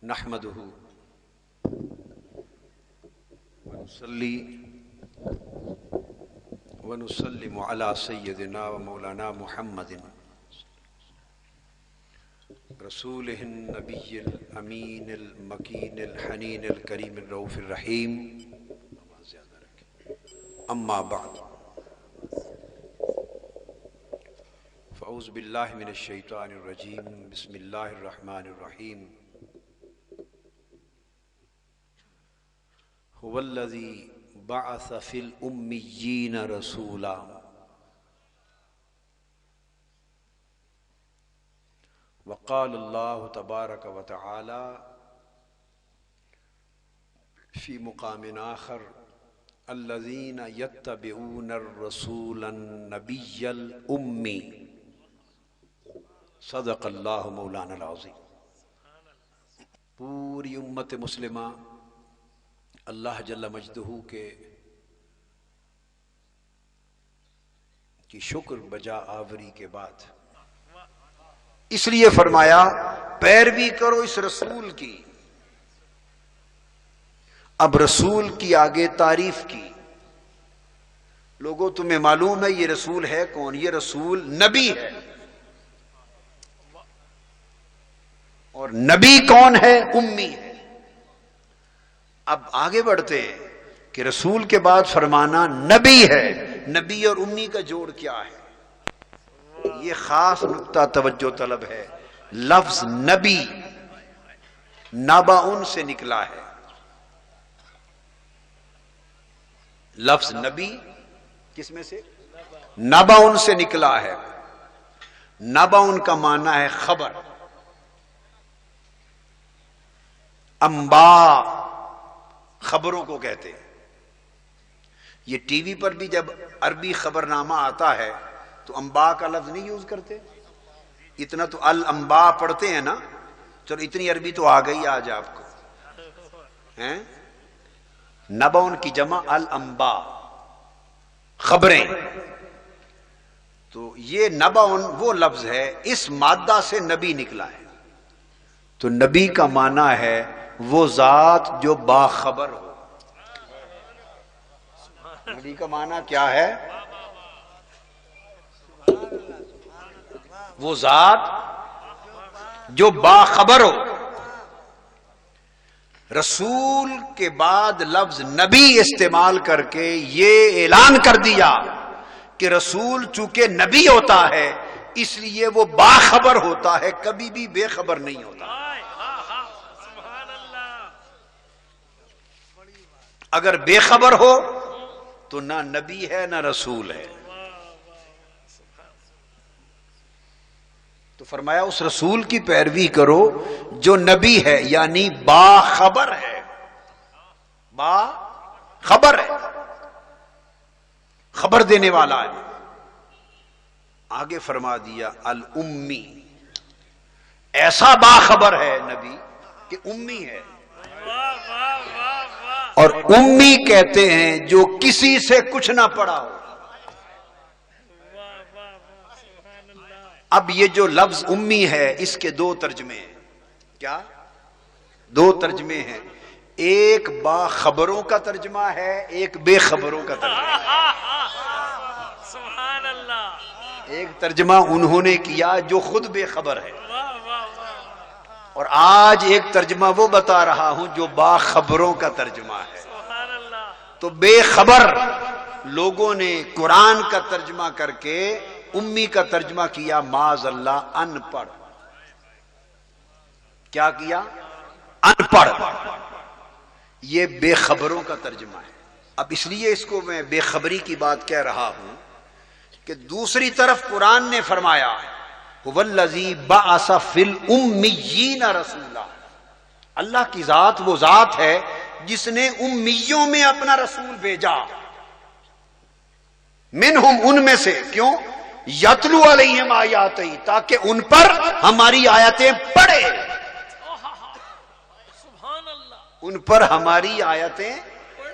نحمده ونصلي ونسلم على سيدنا ومولانا محمد رسوله النبي الأمين المكين الحنين الكريم الرؤوف الرحيم أما بعد فأعوذ بالله من الشيطان الرجيم بسم الله الرحمن الرحيم هو الذي بعث في الأميين رسولا وقال الله تبارك وتعالى في مقام آخر الذين يتبعون الرسول النبي الأمي صدق اللہ مولانا العظیم۔ پوری امت مسلمہ اللہ جل مجدہ کی شکر بجا آوری کے بعد اس لیے فرمایا پیروی کرو اس رسول کی۔ اب رسول کی آگے تعریف کی۔ لوگوں تمہیں معلوم ہے یہ رسول ہے کون؟ یہ رسول نبی ہے۔ اور نبی کون ہے؟ امی ہے۔ اب آگے بڑھتے ہیں کہ رسول کے بعد فرمانا نبی ہے، نبی اور امی کا جوڑ کیا ہے؟ یہ خاص نقطہ توجہ طلب ہے۔ لفظ نبی نبأ سے نکلا ہے۔ لفظ نبی کس میں سے؟ نبأ سے نکلا ہے۔ نبأ کا معنی ہے خبر۔ انباء خبروں کو کہتے ہیں۔ یہ ٹی وی پر بھی جب عربی خبر نامہ آتا ہے تو انباء کا لفظ نہیں یوز کرتے؟ اتنا تو الانباء پڑھتے ہیں نا۔ چلو اتنی عربی تو آ گئی آج آپ کو۔ نبأ کی جمع الانباء، خبریں۔ تو یہ نبأ وہ لفظ ہے، اس مادہ سے نبی نکلا ہے۔ تو نبی کا معنی ہے وہ ذات جو باخبر ہو۔ نبی کا معنی کیا ہے؟ وہ ذات جو باخبر ہو۔ رسول کے بعد لفظ نبی استعمال کر کے یہ اعلان کر دیا کہ رسول چونکہ نبی ہوتا ہے اس لیے وہ باخبر ہوتا ہے، کبھی بھی بے خبر نہیں ہوتا۔ اگر بے خبر ہو تو نہ نبی ہے نہ رسول ہے۔ تو فرمایا اس رسول کی پیروی کرو جو نبی ہے، یعنی باخبر ہے۔ باخبر ہے، خبر دینے والا ہے۔ آگے فرما دیا الامی، ایسا باخبر ہے نبی کہ امی ہے۔ اور امی کہتے ہیں جو کسی سے کچھ نہ پڑھا ہو۔ اب یہ جو لفظ امی ہے اس کے دو ترجمے ہیں۔ کیا؟ دو ترجمے ہیں۔ ایک باخبروں کا ترجمہ ہے، ایک بے خبروں کا ترجمہ ہے۔ سبحان اللہ۔ ایک ترجمہ انہوں نے کیا جو خود بے خبر ہے، اور آج ایک ترجمہ وہ بتا رہا ہوں جو باخبروں کا ترجمہ ہے۔ تو بے خبر لوگوں نے قرآن کا ترجمہ کر کے امی کا ترجمہ کیا معاذ اللہ ان پڑھ۔ کیا کیا؟ ان پڑھ۔ یہ بے خبروں کا ترجمہ ہے۔ اب اس لیے اس کو میں بے خبری کی بات کہہ رہا ہوں کہ دوسری طرف قرآن نے فرمایا هو الذی بعث فی الامیین رسولا۔ اللہ کی ذات وہ ذات ہے جس نے امیوں میں اپنا رسول بھیجا۔ منہم، ان میں سے۔ کیوں؟ یتلو علیہم آیاتہ، تاکہ ان پر ہماری آیتیں پڑھے۔ سبحان اللہ۔ ان پر ہماری آیتیں،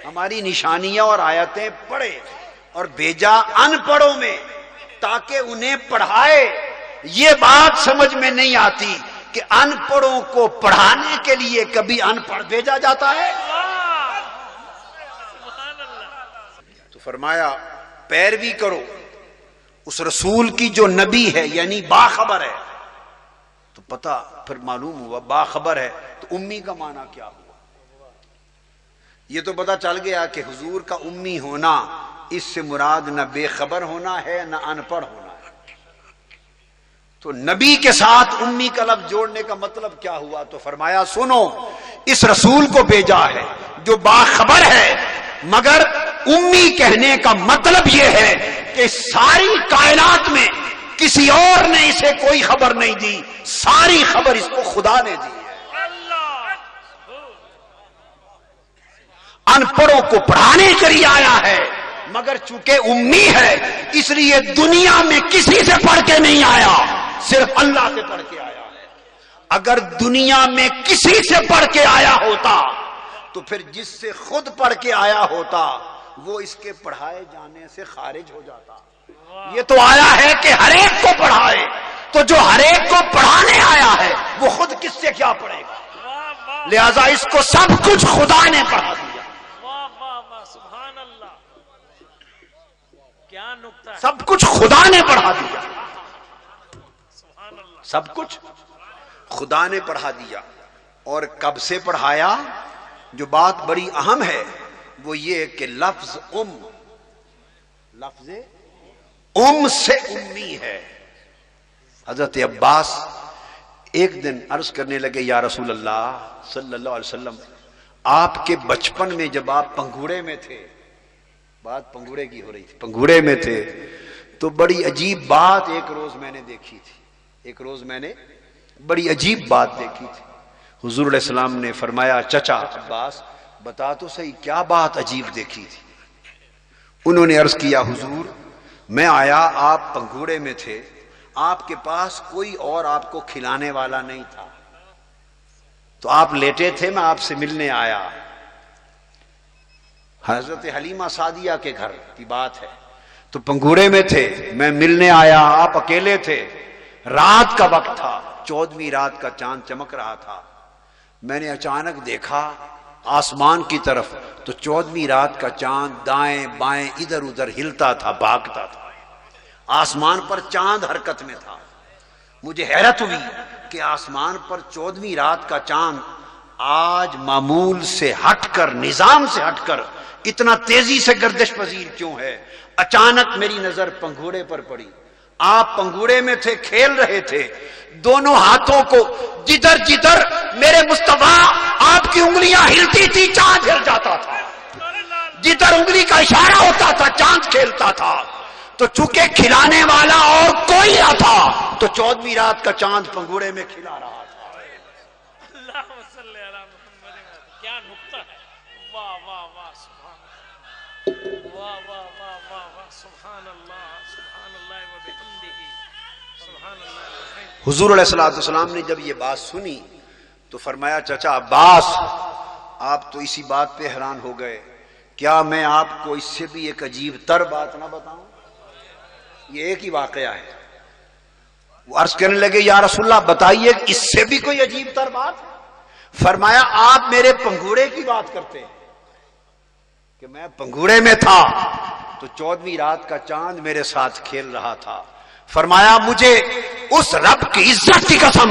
ہماری نشانیاں اور آیتیں پڑھے، اور بھیجا ان پڑھوں میں تاکہ انہیں پڑھائے۔ یہ بات سمجھ میں نہیں آتی کہ ان پڑھوں کو پڑھانے کے لیے کبھی ان پڑھ بھیجا جاتا ہے؟ تو فرمایا پیروی کرو اس رسول کی جو نبی ہے یعنی باخبر ہے. تو پتہ پھر معلوم ہوا باخبر ہے تو امی کا معنی کیا ہوا. یہ تو پتہ چل گیا کہ حضور کا امی ہونا اس سے مراد نہ بے خبر ہونا ہے نہ ان پڑھ ہونا ہے. تو نبی کے ساتھ امی کا لفظ جوڑنے کا مطلب کیا ہوا؟ تو فرمایا سنو اس رسول کو بھیجا ہے جو باخبر ہے، مگر امی کہنے کا مطلب یہ ہے کہ ساری کائنات میں کسی اور نے اسے کوئی خبر نہیں دی، ساری خبر اس کو خدا نے دی ہے. ان پڑھوں کو پڑھانے کے لیے آیا ہے، مگر چونکہ امی ہے اس لیے دنیا میں کسی سے پڑھ کے نہیں آیا، صرف اللہ سے پڑھ کے آیا ہے. اگر دنیا میں کسی سے پڑھ کے آیا ہوتا تو پھر جس سے خود پڑھ کے آیا ہوتا وہ اس کے پڑھائے جانے سے خارج ہو جاتا. یہ تو آیا ہے کہ ہر ایک کو پڑھائے، تو جو ہر ایک کو پڑھانے آیا ہے وہ خود کس سے کیا پڑھے گا؟ لہذا اس کو سب کچھ خدا نے پڑھا دیا. سب کچھ خدا نے پڑھا دیا، سب کچھ خدا نے پڑھا دیا. اور کب سے پڑھایا؟ جو بات بڑی اہم ہے وہ یہ کہ لفظ ام سے امی ہے. حضرت عباس ایک دن عرض کرنے لگے یا رسول اللہ صلی اللہ علیہ وسلم، آپ کے بچپن میں جب آپ پنگھوڑے میں تھے، بات پنگھوڑے کی ہو رہی تھی، پنگھوڑے میں تھے تو بڑی عجیب بات ایک روز میں نے دیکھی تھی، ایک روز میں نے بڑی عجیب بات دیکھی تھی. حضور علیہ السلام نے فرمایا چچا عباس بتا تو صحیح کیا بات عجیب دیکھی تھی؟ انہوں نے عرض کیا حضور میں آیا، آپ پنگھوڑے میں تھے، آپ کے پاس کوئی اور آپ کو کھلانے والا نہیں تھا، تو آپ لیٹے تھے، میں آپ سے ملنے آیا. حضرت حلیمہ سعدیہ کے گھر کی بات ہے، تو پنگھوڑے میں تھے، میں ملنے آیا، آپ اکیلے تھے، رات کا وقت تھا، 14ویں رات کا چاند چمک رہا تھا. میں نے اچانک دیکھا آسمان کی طرف تو 14ویں رات کا چاند دائیں بائیں ادھر ادھر ہلتا تھا، بھاگتا تھا. آسمان پر چاند حرکت میں تھا. مجھے حیرت ہوئی کہ آسمان پر 14ویں رات کا چاند آج معمول سے ہٹ کر، نظام سے ہٹ کر اتنا تیزی سے گردش پذیر کیوں ہے؟ اچانک میری نظر پنگھوڑے پر پڑی. آپ پنگھوڑے میں تھے، کھیل رہے تھے، دونوں ہاتھوں کو جدھر جدھر میرے مصطفیٰ آپ کی انگلیاں ہلتی تھی چاند ہل جاتا تھا، جدھر انگلی کا اشارہ ہوتا تھا چاند کھیلتا تھا. تو چونکہ کھلانے والا اور کوئی نہ تھا تو 14ویں رات کا چاند پنگھوڑے میں کھلا رہا تھا. اللہم صلی علی محمد. کیا نکتہ ہے، واہ واہ واہ سبحان اللہ، واہ واہ واہ واہ واہ سبحان اللہ، سبحان اللہ و بحمدہ، سبحان اللہ. حضور علیہ السلام نے جب یہ بات سنی تو فرمایا چچا عباس آپ تو اسی بات پہ حیران ہو گئے، کیا میں آپ کو اس سے بھی ایک عجیب تر بات نہ بتاؤں؟ یہ ایک ہی واقعہ ہے. وہ عرض کرنے لگے یا رسول اللہ بتائیے اس سے بھی کوئی عجیب تر بات؟ فرمایا آپ میرے پنگھوڑے کی بات کرتے ہیں کہ میں پنگھوڑے میں تھا تو 14ویں رات کا چاند میرے ساتھ کھیل رہا تھا. فرمایا مجھے اس رب کی عزت کی قسم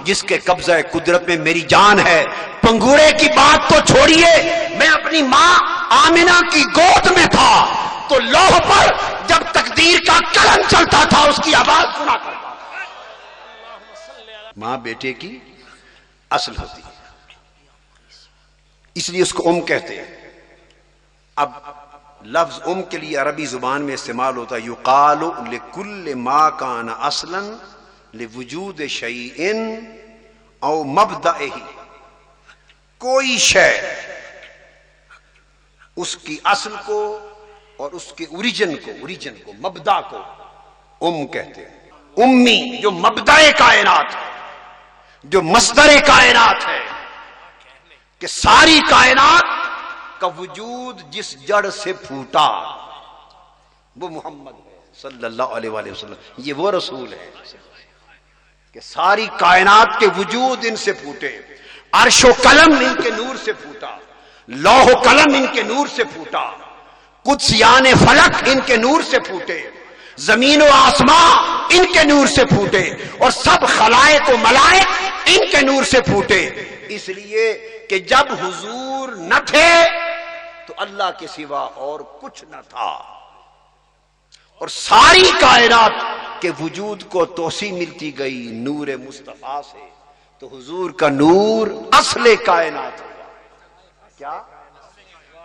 جس کے قبضہ قدرت میں میری جان ہے، پنگھوڑے کی بات تو چھوڑیے، میں اپنی ماں آمنہ کی گود میں تھا تو لوح پر جب تقدیر کا قلم چلتا تھا اس کی آواز سنا کرتا تھا. ماں بیٹے کی اصل ہوتی ہے، اس لیے اس کو کہتے ہیں. اب لفظ کے لیے عربی زبان میں استعمال ہوتا ہے یقال لکل ما کان اصلا لوجود شیء او مبدئہ، کوئی شے اس کی اصل کو اور اس کے اوریجن کو مبدا کو کہتے ہیں. امی جو مبدأ کائنات ہے، جو مصدر کائنات ہے، کہ ساری کائنات کا وجود جس جڑ سے پھوٹا وہ محمد ہے صلی اللہ علیہ وآلہ وسلم. یہ وہ رسول ہے. کہ ساری کائنات کے وجود ان سے پھوٹے، عرش و قلم ان کے نور سے پھوٹا، لوح و قلم ان کے نور سے پھوٹا، قدسیان فلک ان کے نور سے پھوٹے، زمین و آسمان ان کے نور سے پھوٹے، اور سب خلائق و ملائک ان کے نور سے پھوٹے، اس لیے کہ جب حضور نہ تھے تو اللہ کے سوا اور کچھ نہ تھا، اور ساری کائنات کے وجود کو توسیع ملتی گئی نور مصطفیٰ سے، تو حضور کا نور اصل کائنات ہوا۔ کیا؟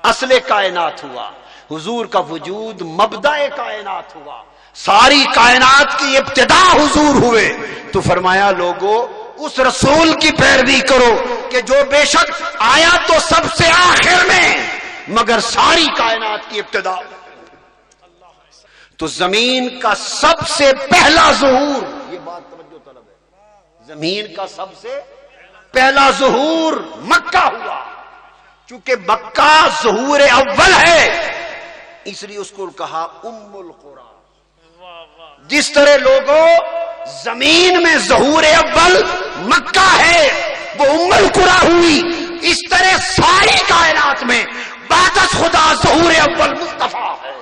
اصل کائنات ہوا۔ حضور کا وجود مبدأ کائنات ہوا، ساری کائنات کی ابتدا حضور ہوئے۔ تو فرمایا لوگو اس رسول کی پیروی کرو کہ جو بے شک آیا تو سب سے آخر میں مگر ساری کائنات کی ابتدا۔ تو زمین کا سب سے پہلا ظہور، یہ بات توجہ طلب ہے، زمین کا سب سے پہلا ظہور مکہ ہوا، چونکہ مکہ ظہور اول ہے اس لیے اس کو کہا ام القرآن۔ جس طرح لوگوں زمین میں ظہور اول مکہ ہے وہ ام القرآن ہوئی، اس طرح ساری کائنات میں بعد از خدا ظہور اول مصطفیٰ ہے۔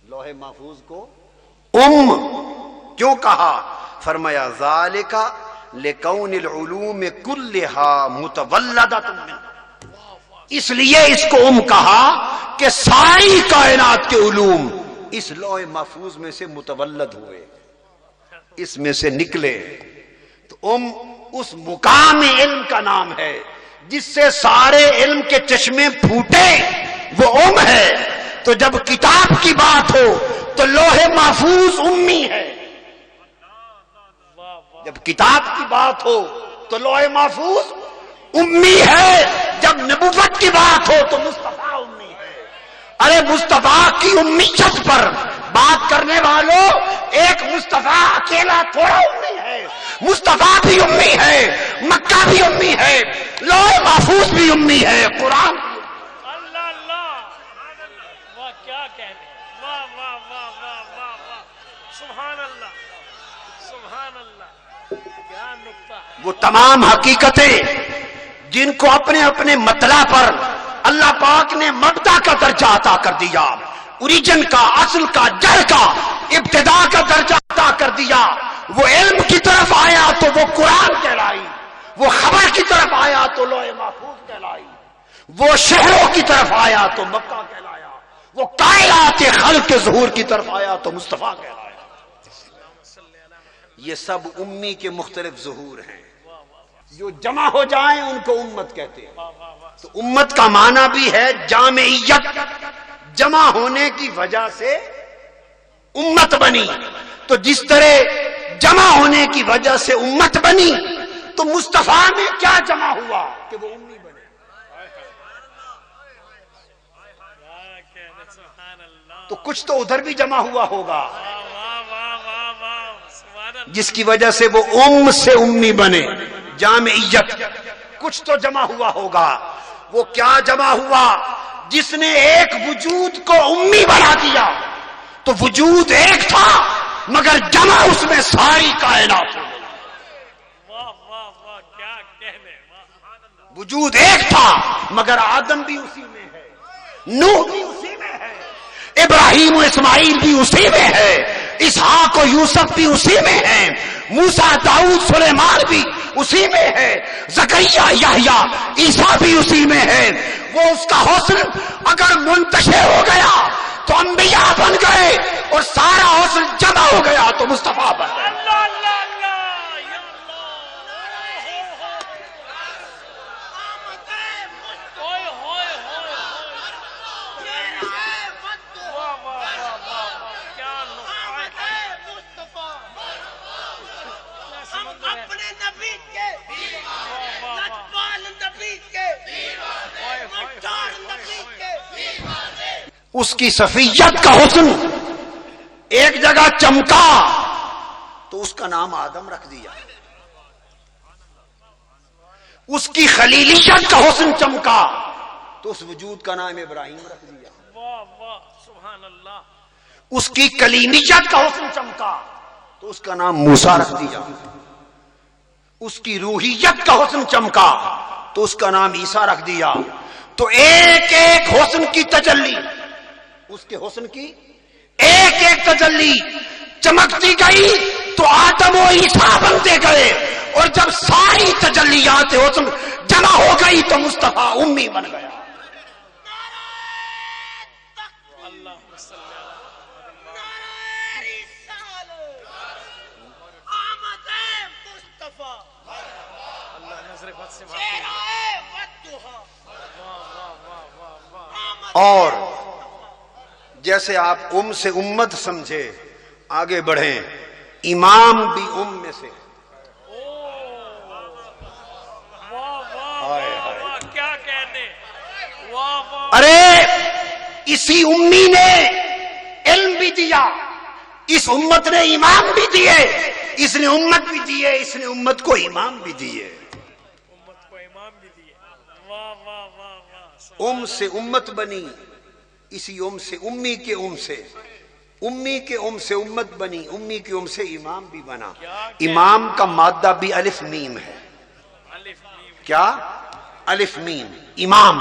لوح محفوظ کو ام کیوں کہا؟ فرمایا ذالک لکون العلوم کلھا متولدۃ من، اس لیے اس کو ام کہا کہ ساری کائنات کے علوم اس لوح محفوظ میں سے متولد ہوئے، اس میں سے نکلے۔ تو ام اس مقام علم کا نام ہے جس سے سارے علم کے چشمے پھوٹے، وہ ام ہے۔ تو جب کتاب کی بات ہو تو لوح محفوظ امی ہے، جب کتاب کی بات ہو تو لوح محفوظ امی ہے، جب نبوت کی بات ہو تو مصطفیٰ امی ہے۔ ارے مصطفیٰ کی امیت پر بات کرنے والوں، ایک مصطفیٰ اکیلا تھوڑا امی ہے، مصطفیٰ بھی امی ہے، مکہ بھی امی ہے، لوح محفوظ بھی امی ہے، قرآن بھی۔ اللہ اللہ، واہ کیا کہنے، واہ واہ واہ واہ واہ واہ، سبحان اللہ سبحان اللہ، کیا نقطہ ہے۔ وہ تمام حقیقتیں جن کو اپنے اپنے مطلع پر اللہ پاک نے مبدا کا درجہ عطا کر دیا، اوریجن کا، اصل کا، جڑ کا، ابتدا کا درجہ عطا کر دیا، وہ علم کی طرف آیا تو وہ قرآن کہلائی، وہ خبر کی طرف آیا تو لوح محفوظ کہلائی، وہ شہروں کی طرف آیا تو مکہ کہلایا، وہ کائنات خلق کے ظہور کی طرف آیا تو مصطفیٰ کہلایا۔ یہ سب امی کے مختلف ظہور ہیں، جو جمع ہو جائیں ان کو امت کہتے ہیں۔ تو امت کا معنی بھی ہے جامعیت، جمع ہونے کی وجہ سے امت بنی۔ تو جس طرح جمع ہونے کی وجہ سے امت بنی تو مصطفیٰ میں کیا جمع ہوا کہ وہ امی بنے۔ تو کچھ تو ادھر بھی جمع ہوا ہوگا جس کی وجہ سے وہ ام سے امی بنے، جامعیت۔ کچھ تو جمع ہوا ہوگا، وہ کیا جمع ہوا؟ جس نے ایک وجود کو امی بنا دیا، تو وجود ایک تھا مگر جمع اس میں ساری کائنات ہو گئی۔ وجود ایک تھا مگر آدم بھی اسی میں ہے، نوح بھی اسی میں ہے، ابراہیم و اسماعیل بھی اسی میں ہے، اسحاق و یوسف بھی اسی میں ہے، موسیٰ، داؤد، سلیمان بھی اسی میں ہے، زکریا، یحییٰ، عیسیٰ بھی اسی میں ہے۔ وہ اس کا حسن اگر منتشر ہو گیا تو انبیاء بن گئے، اور سارا حسن جمع ہو گیا تو مصطفیٰ بن گئے۔ اس کی صفیت کا حسن ایک جگہ چمکا تو اس کا نام آدم رکھ دیا، اس کی خلیلیت کا حسن چمکا تو اس وجود کا نام ابراہیم رکھ دیا، واہ واہ سبحان اللہ، اس کی کلیمیت کا حسن چمکا تو اس کا نام موسیٰ رکھ دیا. اس کی روحیت کا حسن چمکا تو اس کا نام عیسیٰ رکھ دیا. تو ایک ایک حسن کی تجلی، اس کے حسن کی ایک ایک تجلی چمکتی گئی تو آدم و عیسیٰ بنتے گئے. اور جب ساری تجلیات حسن جمع ہو گئی تو مصطفیٰ امی بن گیا. اور جیسے آپ سے امت سمجھے آگے بڑھیں، امام بھی میں سے. کیا کہنے، ارے اسی امی نے علم بھی دیا، اس امت نے امام بھی دیے، اس نے امت بھی دیے، اس نے امت کو امام بھی دیے. امت کو امام بھی دیے. واہ واہ واہ واہ. سے امت بنی، اسی سے امی کے سے امی کے سے امت بنی، امی کے سے امام بھی بنا. امام کا مادہ بھی الف میم ہے. کیا؟ الف میم. امام،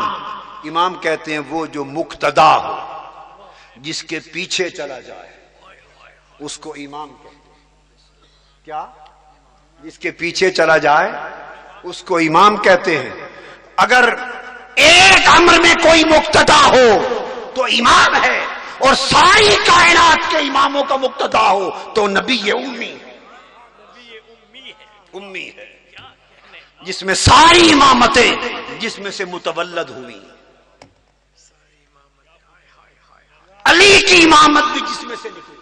امام کہتے ہیں وہ جو مقتدا ہو، جس کے پیچھے چلا جائے اس کو امام کہتے ہیں. کیا؟ جس کے پیچھے چلا جائے اس کو امام کہتے ہیں. اگر ایک امر میں کوئی مقتدا ہو تو امام ہے، اور ساری کائنات کے اماموں کا مقتدا ہو تو نبی امی ہے. امی ہے جس میں ساری امامتیں جس میں سے متولد ہوئی. علی کی امامت بھی جس میں سے نکلی،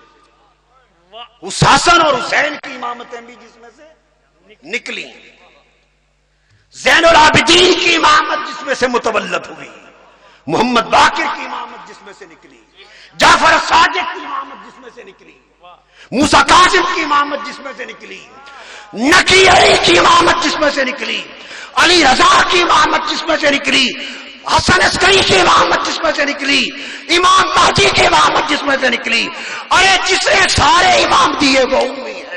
حسن اور حسین کی امامتیں بھی جس میں سے نکلی، زین العابدین کی امامت جس میں سے متولد ہوئی، محمد باقر کی امامت جس میں سے نکلی، جعفر صادق کی امامت جس میں سے نکلی، موسیٰ کاظم کی امامت جس میں سے نکلی، نقی علی کی امامت جس میں سے نکلی، علی رضا کی امامت جس میں سے نکلی، حسن عسکری کی امامت جس میں سے نکلی، امام مہدی کی امامت جس میں سے نکلی. ارے جس نے سارے امام دیے وہ امی ہے.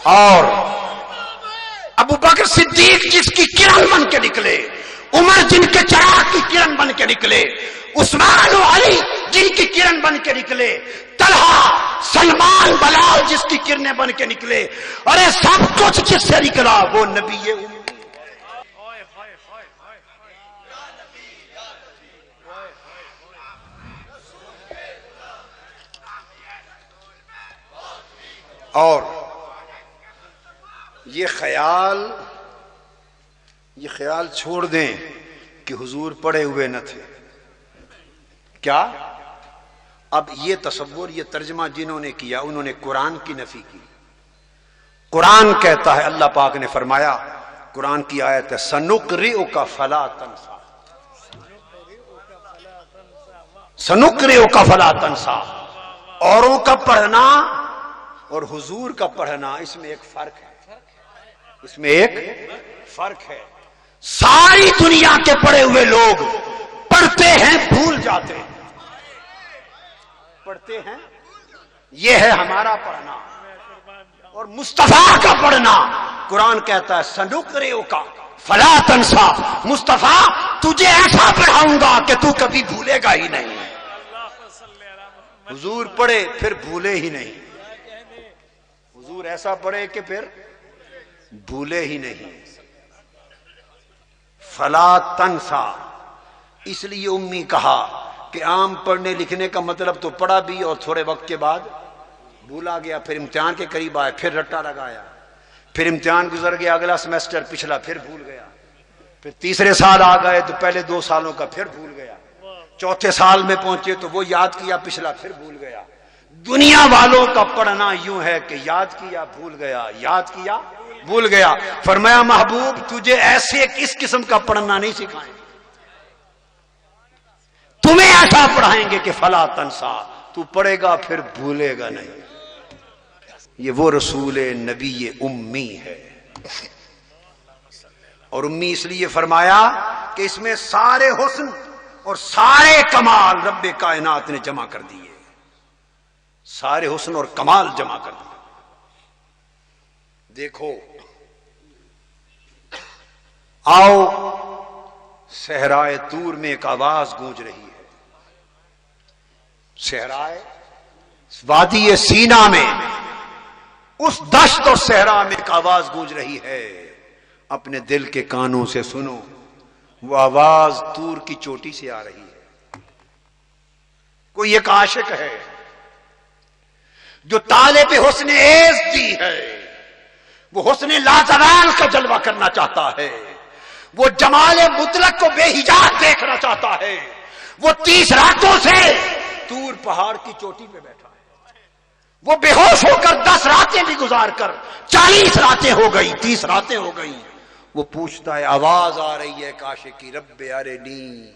اور ابو بکر صدیق جس کی کرن بن کے نکلے، عمر جن کے چراغ کی کرن بن کے نکلے، عثمان و علی جن کی کرن بن کے نکلے، طلحہ، سلمان، بلال جس کی کرنیں بن کے نکلے. ارے سب کچھ جس سے نکلا وہ نبی امی. اور یہ خیال چھوڑ دیں کہ حضور پڑے ہوئے نہ تھے. کیا؟ اب یہ تصور، یہ ترجمہ جنہوں نے کیا انہوں نے قرآن کی نفی کی. قرآن کہتا ہے، اللہ پاک نے فرمایا، قرآن کی آیت ہے، سنقرئک فلا تنسا، سنقرئک فلا تنسا. اوروں کا پڑھنا اور حضور کا پڑھنا اس میں ایک فرق ہے، اس میں ایک فرق ہے. ساری دنیا کے پڑھے ہوئے لوگ پڑھتے ہیں بھول جاتے ہیں، پڑھتے ہیں. یہ ہے ہمارا پڑھنا. اور مصطفیٰ کا پڑھنا، قرآن کہتا ہے سنقرئک فلا تنسا، مصطفیٰ تجھے ایسا پڑھاؤں گا کہ تو کبھی بھولے گا ہی نہیں. حضور پڑھے پھر بھولے ہی نہیں، حضور ایسا پڑھے کہ پھر بھولے ہی نہیں. فلا تنسا، اس لیے امی کہا کہ عام پڑھنے لکھنے کا مطلب تو پڑھا بھی اور تھوڑے وقت کے بعد بھولا گیا، پھر امتحان کے قریب آئے پھر رٹا لگایا، پھر امتحان گزر گیا، اگلا سمیسٹر پچھلا پھر بھول گیا، پھر تیسرے سال آ گئے تو پہلے 2 سالوں کا پھر بھول گیا، چوتھے سال میں پہنچے تو وہ یاد کیا پچھلا پھر بھول گیا. دنیا والوں کا پڑھنا یوں ہے کہ یاد کیا بھول گیا، یاد کیا بھول گیا. فرمایا محبوب تجھے ایسے کس قسم کا پڑھنا نہیں سکھائیں، تمہیں ایسا پڑھائیں گے کہ فلا تنسا، تو پڑھے گا پھر بھولے گا نہیں. یہ وہ رسول نبی امی ہے. اور امی اس لیے فرمایا کہ اس میں سارے حسن اور سارے کمال رب کائنات نے جمع کر دیے. سارے حسن اور کمال جمع کر دیے. دیکھو آؤ صحرائے طور میں ایک آواز گونج رہی ہے. صحرائے وادی سینا میں اس دشت اور صحرا میں ایک آواز گونج رہی ہے. اپنے دل کے کانوں سے سنو. وہ آواز طور کی چوٹی سے آ رہی ہے. کوئی ایک عاشق ہے جو طالب حسن عز دی ہے. وہ حسن لازوال کا جلوہ کرنا چاہتا ہے. وہ جمال مطلق کو بے حجاب دیکھنا چاہتا ہے. وہ 30 راتوں سے طور پہاڑ کی چوٹی پہ بیٹھا ہے. وہ بے ہوش ہو کر 10 راتیں بھی گزار کر 40 راتیں ہو گئی، 30 راتیں ہو گئی. وہ پوچھتا ہے، آواز آ رہی ہے عاشق کی، رب ارنی.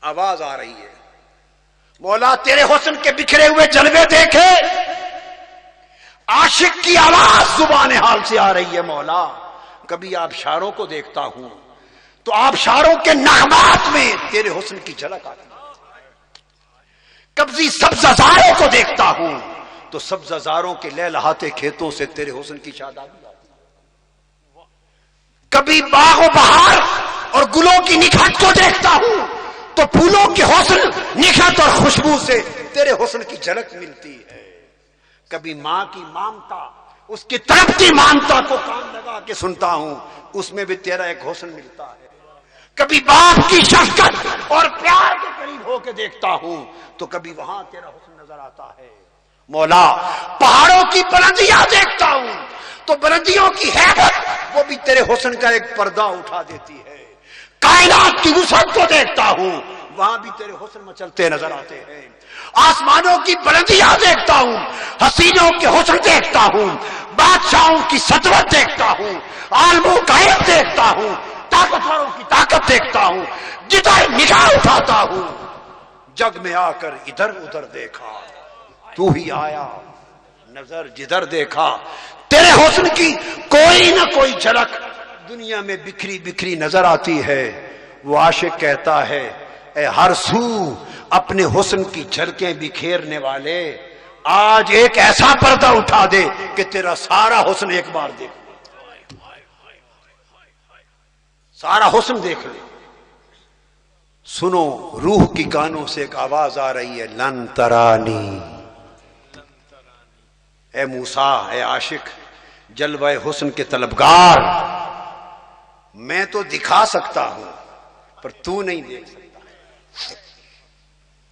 آواز آ رہی ہے، مولا تیرے حسن کے بکھرے ہوئے جلوے دیکھے. عاشق کی آواز زبان حال سے آ رہی ہے، مولا کبھی آبشاروں کو دیکھتا ہوں تو آبشاروں کے نغمات میں تیرے حسن کی جھلک آتی ہے. کبھی سبززاروں کو دیکھتا ہوں تو سبززاروں کے لہلہاتے کھیتوں سے تیرے حسن کی شادابی آتی ہے. کبھی باغ و بہار اور گلوں کی نکھت کو دیکھتا ہوں تو پھولوں کے حسن، نکھت اور خوشبو سے تیرے حسن کی جھلک ملتی ہے. کبھی ماں کی مامتا، اس کی تڑپتی مامتا کو کان لگا کے سنتا ہوں، اس میں بھی تیرا ایک حسن ملتا ہے. کبھی باپ کی شفقت اور پیار کے قریب ہو کے دیکھتا ہوں تو کبھی وہاں تیرا حسن نظر آتا ہے. مولا پہاڑوں کی بلندیاں دیکھتا ہوں تو بلندیوں کی ہیبت وہ بھی تیرے حسن کا ایک پردہ اٹھا دیتی ہے. کائنات کی وسعت کو دیکھتا ہوں، وہاں بھی تیرے حسن مچلتے نظر آتے ہیں. آسمانوں کی بلندیاں دیکھتا ہوں، حسینوں کے حسن دیکھتا ہوں، بادشاہوں کی سطوت دیکھتا ہوں، عالموں کا علم دیکھتا ہوں، طاقتوروں کی طاقت دیکھتا ہوں. جدھر نگاہ اٹھاتا ہوں جگ میں آ کر ادھر ادھر دیکھا، تو ہی آیا نظر جدھر دیکھا. تیرے حسن کی کوئی نہ کوئی جھلک دنیا میں بکھری بکھری نظر آتی ہے. وہ عاشق کہتا ہے، اے ہر سو اپنے حسن کی جھلکیں بکھیرنے والے، آج ایک ایسا پردہ اٹھا دے کہ تیرا سارا حسن ایک بار دیکھ لے، سارا حسن دیکھ لے. سنو روح کی کانوں سے ایک آواز آ رہی ہے، لن ترانی. اے موسیٰ، اے عاشق، جلوہ حسن کے طلبگار، میں تو دکھا سکتا ہوں پر تو نہیں دیکھ سکتا.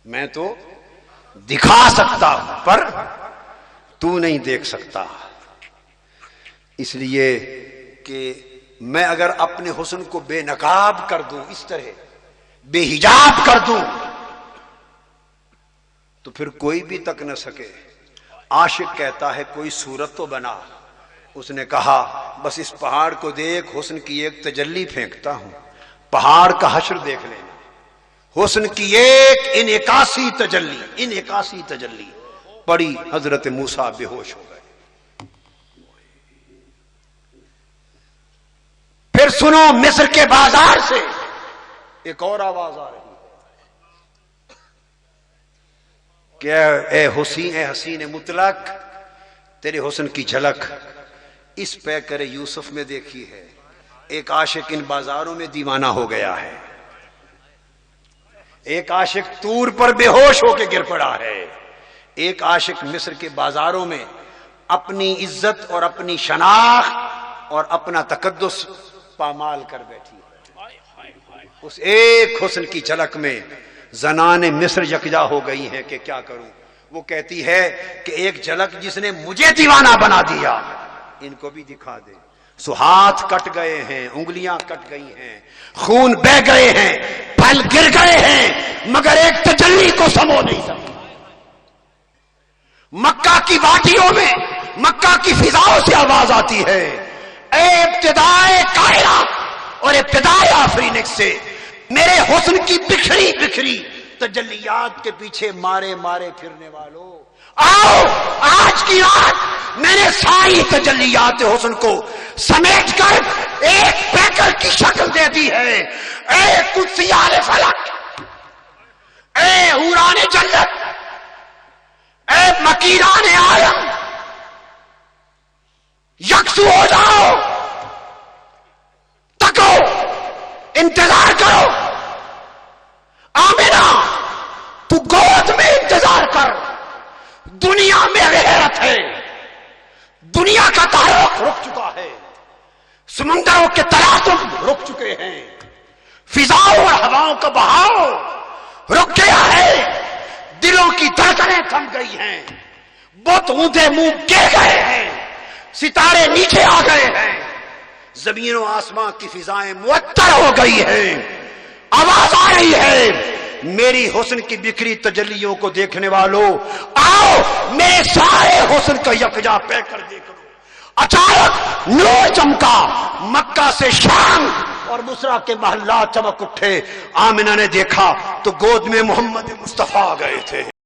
میں تو دکھا سکتا ہوں پر تو نہیں دیکھ سکتا. اس لیے کہ میں اگر اپنے حسن کو بے نقاب کر دوں، اس طرح بے حجاب کر دوں تو پھر کوئی بھی تک نہ سکے. عاشق کہتا ہے کوئی صورت تو بنا. اس نے کہا بس اس پہاڑ کو دیکھ، حسن کی ایک تجلی پھینکتا ہوں، پہاڑ کا حشر دیکھ لینا. حسن کی ایک انعکاسی تجلی، انعکاسی تجلی پڑی. حضرت موسیٰ بے ہوش ہو گئے. پھر سنو مصر کے بازار سے ایک اور آواز آ رہی ہے کہ اے حسین مطلق، تیرے حسن کی جھلک اس پیکر یوسف میں دیکھی ہے. ایک عاشق ان بازاروں میں دیوانہ ہو گیا ہے. ایک عاشق طور پر بے ہوش ہو کے گر پڑا ہے. ایک عاشق مصر کے بازاروں میں اپنی عزت اور اپنی شناخت اور اپنا تقدس پامال کر بیٹھی ہے. اس ایک حسن کی جھلک میں زنان مصر یکجا ہو گئی ہیں کہ کیا کروں. وہ کہتی ہے کہ ایک جھلک جس نے مجھے دیوانہ بنا دیا ان کو بھی دکھا دے. سو ہاتھ کٹ گئے ہیں، انگلیاں کٹ گئی ہیں، خون بہ گئے ہیں، پھل گر گئے ہیں، مگر ایک تجلی کو سمو نہیں سکتا. مکہ کی وادیوں میں، مکہ کی فضاؤں سے آواز آتی ہے، اے ابتدائے کائنات اور ابتدائے آفرینش سے میرے حسن کی بکھری بکھری تجلیات کے پیچھے مارے مارے پھرنے والوں، آؤ آج کی رات میں نے ساری تجلیات حسن کو سمیٹ کر ایک پیکر کی شکل دے دی ہے. اے قدسیان فلک، اے حوران جنت، اے مکیران عالم، یکسو ہو جاؤ، تکو، انتظار کرو. آمینہ تو گود میں انتظار کر. دنیا میں غیرت ہے، دنیا کا تعلق رک چکا ہے، سمندروں کے تلاطم رک چکے ہیں، فضاؤں اور ہواؤں کا بہاؤ رک گیا ہے، دلوں کی دھڑکنیں تھم گئی ہیں، بت اونھے منہ کے گئے ہیں، ستارے نیچے آ گئے ہیں، زمین و آسمان کی فضائیں معطر ہو گئی ہیں. آواز آ رہی ہے میری حسن کی بکھری تجلیوں کو دیکھنے والوں، آؤ میرے سارے حسن کا یکجا پہ کر دیکھ لو. اچانک نور چمکا، مکہ سے شام اور بصرہ کے محلات چمک اٹھے. آمنہ نے دیکھا تو گود میں محمد مصطفیٰ آ گئے تھے.